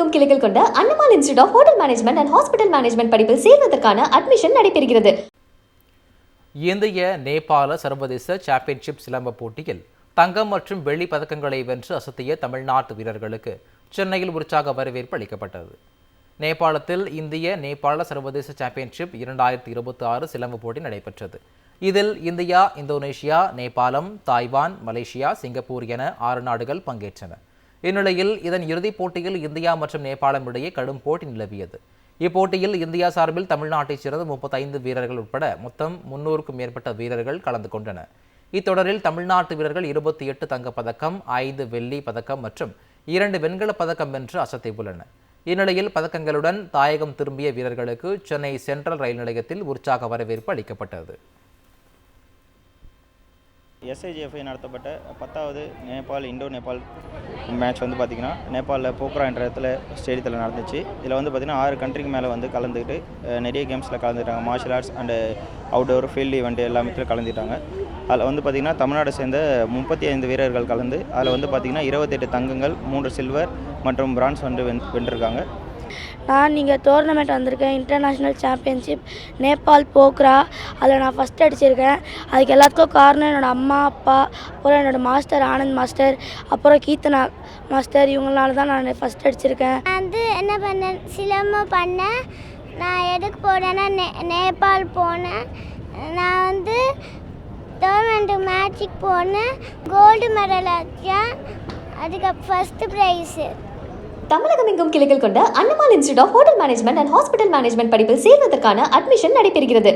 தமிழகமெங்கும் கிளைகள் கொண்ட Annamal institute of hotel management and hospital management படிப்பில் சேர்வதற்கான அட்மிஷன் நடைபெறுகிறது. இந்திய நேபாள சர்வதேச சாம்பியன்ஷிப் சிலம்ப போட்டியில் தங்கம் மற்றும் வெள்ளி பதக்கங்களை வென்று அசத்திய தமிழ்நாட்டு வீரர்களுக்கு சென்னையில் உற்சாக வரவேற்பு அளிக்கப்பட்டது. நேபாளத்தில் இந்திய நேபாள சர்வதேச சாம்பியன்ஷிப் 2026 சிலம்ப போட்டி நடைபெற்றது. இதில் இந்தியா, இந்தோனேஷியா, நேபாளம், தாய்வான், மலேசியா, சிங்கப்பூர் என 6 நாடுகள் பங்கேற்றன. இந்நிலையில் இதன் இறுதிப் போட்டியில் இந்தியா மற்றும் நேபாளம் இடையே கடும் போட்டி நிலவியது. இப்போட்டியில் இந்தியா சார்பில் தமிழ்நாட்டைச் சேர்ந்த 35 வீரர்கள் உட்பட மொத்தம் 300க்கும் மேற்பட்ட வீரர்கள் கலந்து கொண்டனர். இத்தொடரில் தமிழ்நாட்டு வீரர்கள் 28 தங்கப்பதக்கம், 5 வெள்ளி பதக்கம் மற்றும் 2 வெண்கலப் பதக்கம் வென்று அசத்தியுள்ளனர். இந்நிலையில் பதக்கங்களுடன் தாயகம் திரும்பிய வீரர்களுக்கு சென்னை சென்ட்ரல் ரயில் நிலையத்தில் உற்சாக வரவேற்பு அளிக்கப்பட்டது. எஸ்ஐஜிஎஃப்ஐ நடத்தப்பட்ட 10வது நேபாள் இண்டோ நேபாள் மேட்ச் வந்து பார்த்திங்கன்னா நேபாளில் போக்ரா என்ற இடத்துல ஸ்டேடியத்தில் நடந்துச்சு. இதில் வந்து பார்த்திங்கன்னா 6 கண்ட்ரிக்கு மேலே வந்து கலந்துக்கிட்டு நிறைய கேம்ஸில் கலந்துட்டாங்க. Martial arts and outdoor field event எல்லாமே கலந்துட்டாங்க. அதில் வந்து பார்த்திங்கன்னா தமிழ்நாடு சேர்ந்த 35 வீரர்கள் கலந்து அதில் வந்து பார்த்திங்கன்னா 28 தங்கங்கள், 3 சில்வர் மற்றும் பிரான்ஸ் வந்து வென்றிருக்காங்க. நான் இங்கே டோர்னமெண்ட் வந்திருக்கேன். International championship Nepal Pokhara. அதில் நான் ஃபஸ்ட் அடிச்சிருக்கேன். அதுக்கு எல்லாத்துக்கும் காரணம் என்னோடய அம்மா, அப்பா, அப்புறம் என்னோடய மாஸ்டர் ஆனந்த் மாஸ்டர், அப்புறம் கீர்த்தனா மாஸ்டர், இவங்களால தான் நான் ஃபஸ்ட் அடிச்சிருக்கேன். நான் வந்து என்ன பண்ணேன், சிலம்பம் பண்ணேன். நான் எதுக்கு போனேன்னா நேபாள் போனேன். நான் வந்து டோர்னமெண்ட் மேட்சுக்கு போனேன். கோல்டு மெடல் அடித்தேன். அதுக்கு ஃபஸ்ட்டு ப்ரைஸு. தமிழகமெங்கும் கிளைகள் கொண்ட Annamal institute of hotel management and hospital management படிப்பில் சேர்வதற்கான அட்மிஷன் நடைபெறுகிறது.